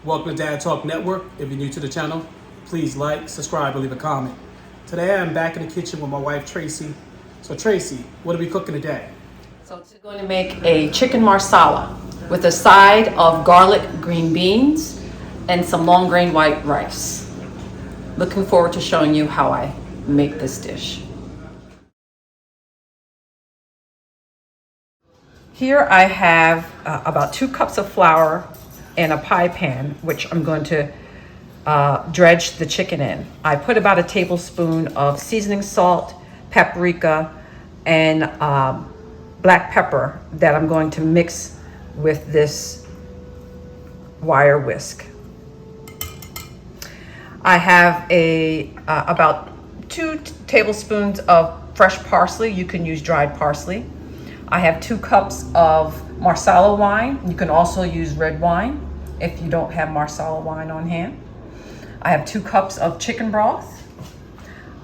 Welcome to Dad Talk Network. If you're new to the channel, please like, subscribe, and leave a comment. Today I'm back in the kitchen with my wife Tracy. So Tracy, what are we cooking today? So we're going to make a chicken marsala with a side of garlic green beans and some long grain white rice. Looking forward to showing you how I make this dish. Here I have about 2 cups of flour in a pie pan, which I'm going to dredge the chicken in. I put about a tablespoon of seasoning salt, paprika, and black pepper that I'm going to mix with this wire whisk. I have about 2 tablespoons of fresh parsley. You can use dried parsley. I have 2 cups of Marsala wine. You can also use red wine if you don't have Marsala wine on hand. I have 2 cups of chicken broth.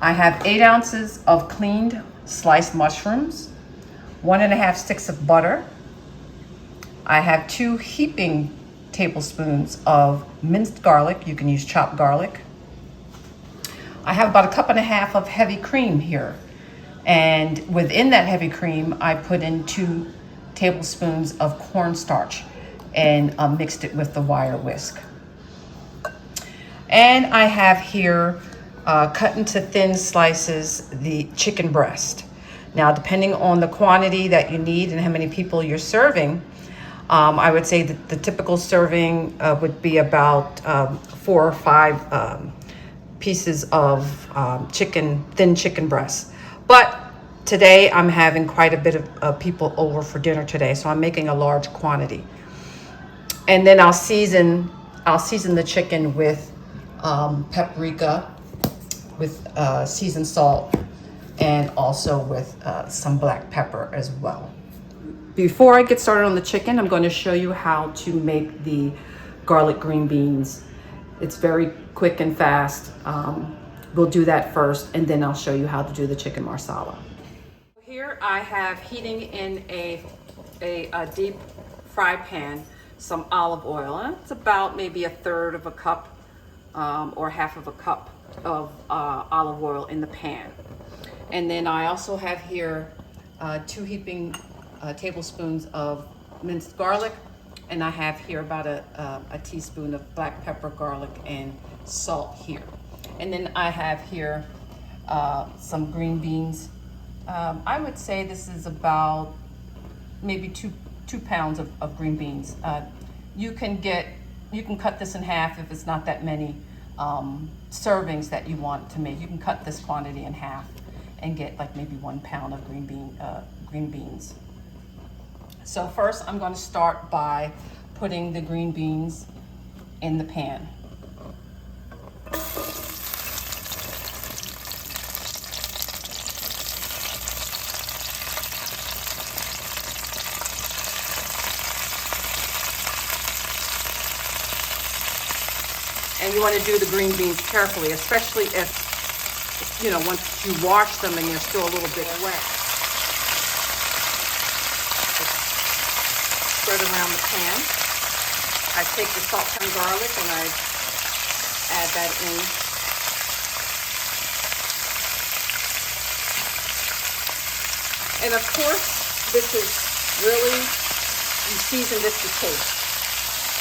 I have 8 ounces of cleaned sliced mushrooms, 1.5 sticks of butter. I have 2 heaping tablespoons of minced garlic. You can use chopped garlic. I have about 1.5 cups of heavy cream here. And within that heavy cream, I put in 2 tablespoons of cornstarch and mixed it with the wire whisk. And I have here cut into thin slices the chicken breast. Now, depending on the quantity that you need and how many people you're serving, I would say that the typical serving would be about 4 or 5 pieces of thin chicken breast. But today I'm having quite a bit of people over for dinner today, so I'm making a large quantity. And then I'll season the chicken with paprika, with seasoned salt, and also with some black pepper as well. Before I get started on the chicken, I'm going to show you how to make the garlic green beans. It's very quick and fast. We'll do that first, and then I'll show you how to do the chicken marsala. Here I have heating in a deep fry pan some olive oil. And it's about maybe 1/3 cup or 1/2 cup of olive oil in the pan. And then I also have here 2 heaping tablespoons of minced garlic, and I have here about a teaspoon of black pepper, garlic, and salt here. And then I have here some green beans. I would say this is about maybe 2 pounds of green beans. You can cut this in half if it's not that many servings that you want to make. You can cut this quantity in half and get like maybe 1 pound of green beans. So first I'm going to start by putting the green beans in the pan. And you want to do the green beans carefully, especially if, once you wash them and they're still a little bit wet. Just spread around the pan. I take the salt and garlic and I add that in. And of course, this is really, you season this to taste.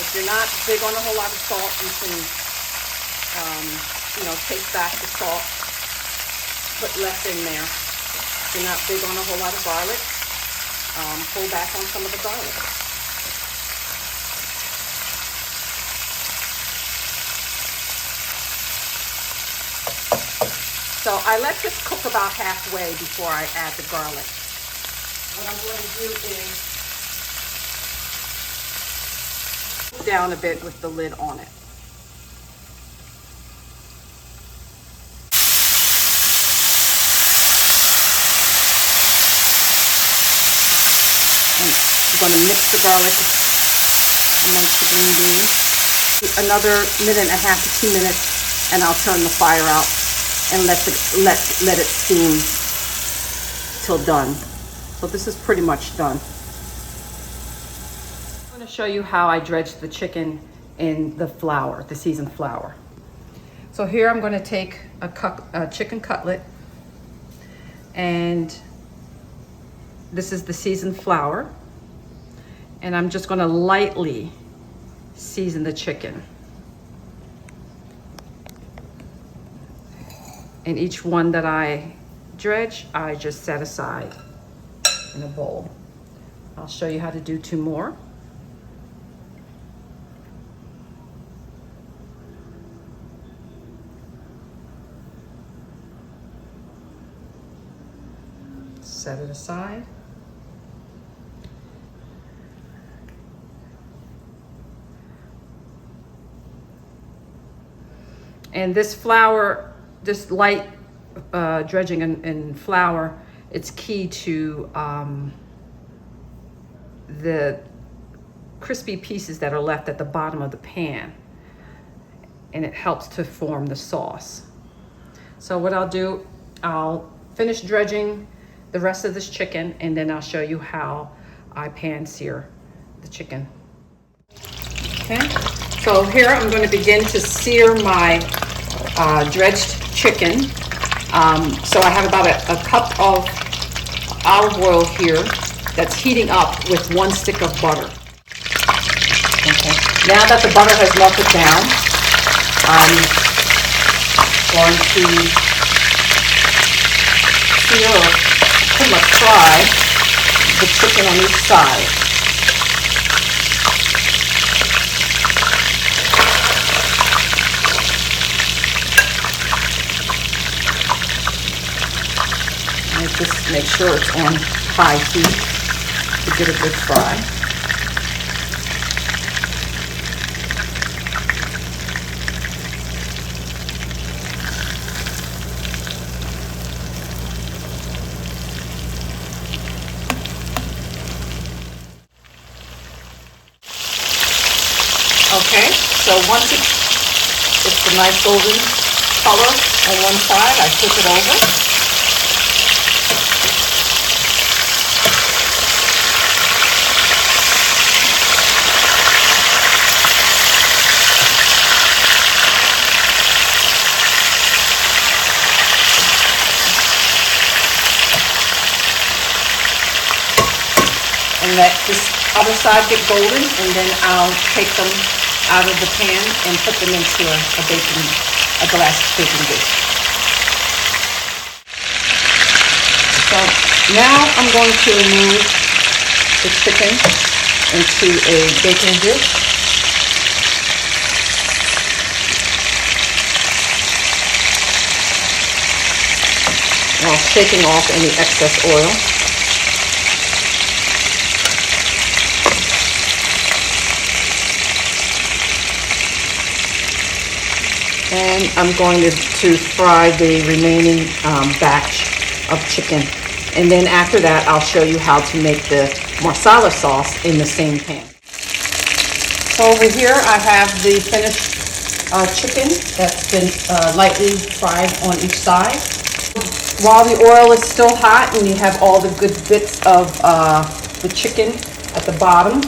If you're not big on a whole lot of salt, you can, taste back the salt, put less in there. If you're not big on a whole lot of garlic, pull back on some of the garlic. So I let this cook about halfway before I add the garlic. What I'm going to do is down a bit with the lid on it. And I'm going to mix the garlic amongst the green beans. Another 1.5 to 2 minutes, and I'll turn the fire out and let it steam till done. So this is pretty much done. I'm going to show you how I dredge the chicken in the flour, the seasoned flour. So here I'm going to take a chicken cutlet, and this is the seasoned flour, and I'm just going to lightly season the chicken. And each one that I dredge, I just set aside in a bowl. I'll show you how to do 2 more. Set it aside. And this flour, this light dredging in flour, it's key to the crispy pieces that are left at the bottom of the pan, and it helps to form the sauce. So what I'll do, I'll finish dredging the rest of this chicken, and then I'll show you how I pan sear the chicken. Okay, so here I'm going to begin to sear my dredged chicken. So I have about a cup of olive oil here that's heating up with 1 stick of butter. Okay, now that the butter has melted down, I'm going to sear, or pretty much fry, the chicken on each side. And just make sure it's on high heat to get a good fry. Okay, so once it's a nice golden color on one side, I flip it over. And let this other side get golden, and then I'll take them out of the pan and put them into a glass baking dish. So now I'm going to remove the chicken into a baking dish. While shaking off any excess oil. And I'm going to fry the remaining batch of chicken. And then after that, I'll show you how to make the marsala sauce in the same pan. So over here, I have the finished chicken that's been lightly fried on each side. While the oil is still hot and you have all the good bits of the chicken at the bottom,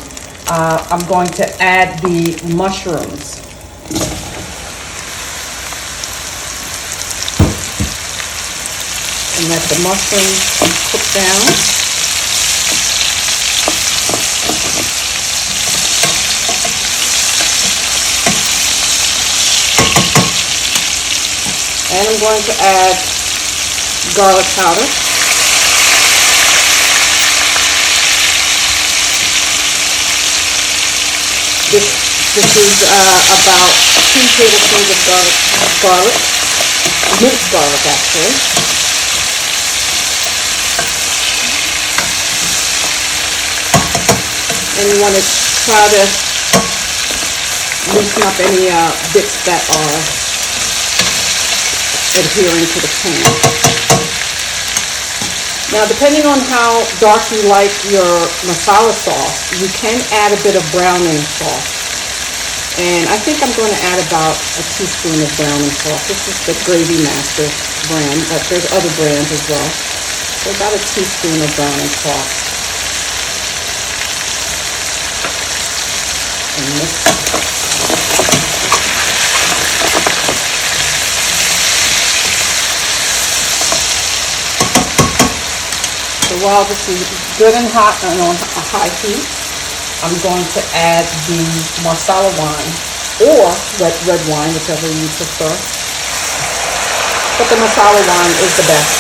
I'm going to add the mushrooms. And let the mushrooms cook down. And I'm going to add garlic powder. This is about 2 tablespoons of garlic, minced garlic actually. And you want to try to loosen up any bits that are adhering to the pan. Now, depending on how dark you like your masala sauce, you can add a bit of browning sauce. And I think I'm going to add about a teaspoon of browning sauce. This is the Gravy Master brand, but there's other brands as well. So about a teaspoon of browning sauce. And mix. while this is good and hot and on a high heat, I'm going to add the Marsala wine or red wine, whichever you prefer. But the Marsala wine is the best.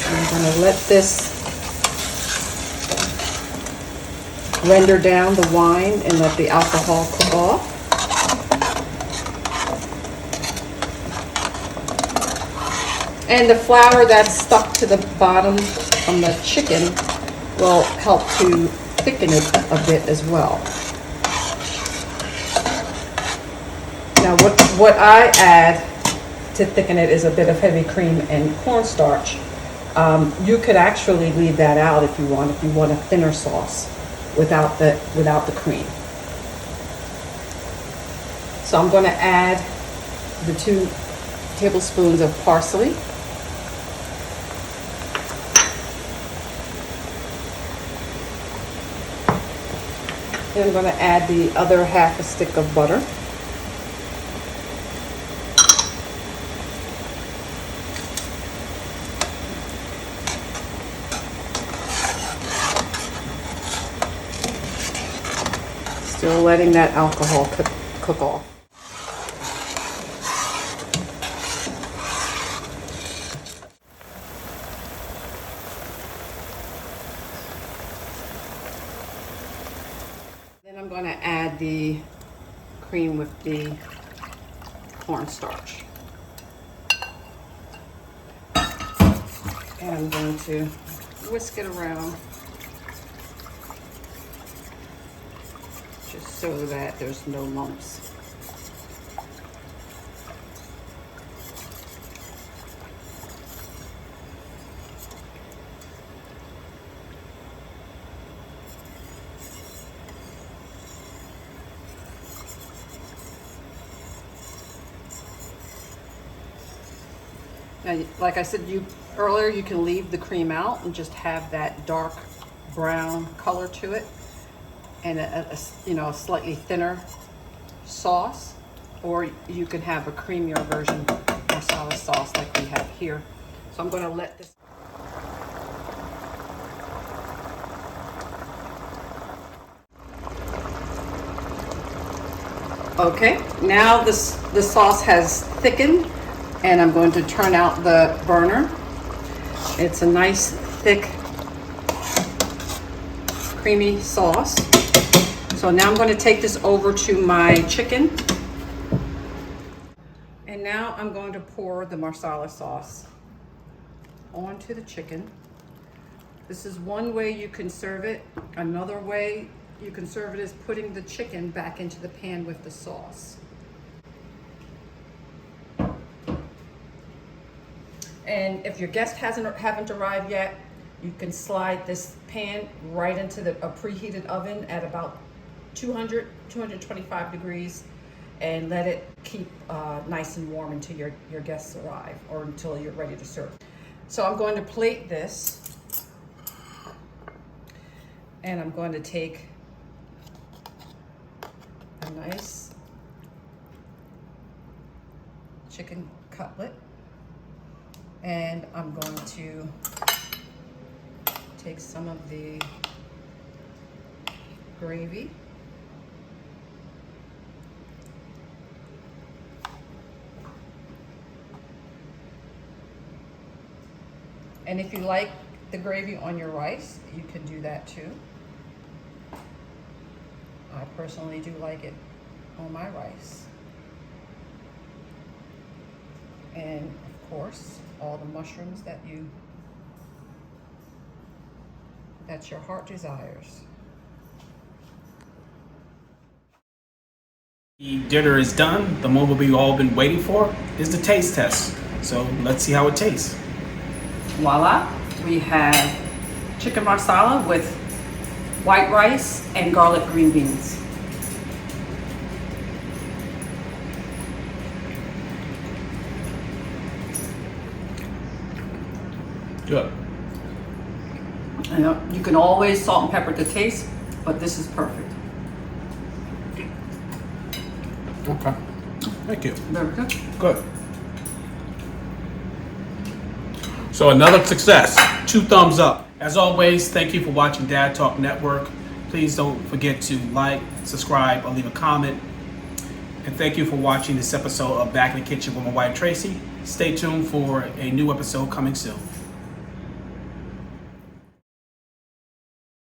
I'm going to let this render down the wine and let the alcohol cook off. And the flour that's stuck to the bottom from the chicken will help to thicken it a bit as well. Now what I add to thicken it is a bit of heavy cream and cornstarch. You could actually leave that out if you want a thinner sauce without the cream. So I'm going to add the 2 tablespoons of parsley. And I'm going to add the other half a stick of butter. Still letting that alcohol cook off. Then I'm going to add the cream with the cornstarch. And I'm going to whisk it around just so that there's no lumps. Now, like I said earlier, you can leave the cream out and just have that dark brown color to it, and a slightly thinner sauce, or you can have a creamier version Marsala sauce like we have here. So I'm going to let this. Okay, now the sauce has thickened, and I'm going to turn out the burner. It's a nice thick creamy sauce. So now I'm going to take this over to my chicken. And now I'm going to pour the Marsala sauce onto the chicken. This is one way you can serve it. Another way you can serve it is putting the chicken back into the pan with the sauce. And if your guest haven't arrived yet, you can slide this pan right into a preheated oven at about 225 degrees, and let it keep nice and warm until your guests arrive, or until you're ready to serve. So I'm going to plate this, and I'm going to take a nice chicken cutlet, and I'm going to take some of the gravy. And if you like the gravy on your rice, you can do that too. I personally do like it on my rice. And of course, all the mushrooms that your heart desires. The dinner is done. The moment we've all been waiting for is the taste test. So let's see how it tastes. Voila, we have chicken marsala with white rice and garlic green beans. Good. And you can always salt and pepper to taste, but this is perfect. Okay. Thank you. Very good. Good. So another success. 2 thumbs up. As always, thank you for watching Dad Talk Network. Please don't forget to like, subscribe, or leave a comment. And thank you for watching this episode of Back in the Kitchen with my wife Tracy. Stay tuned for a new episode coming soon.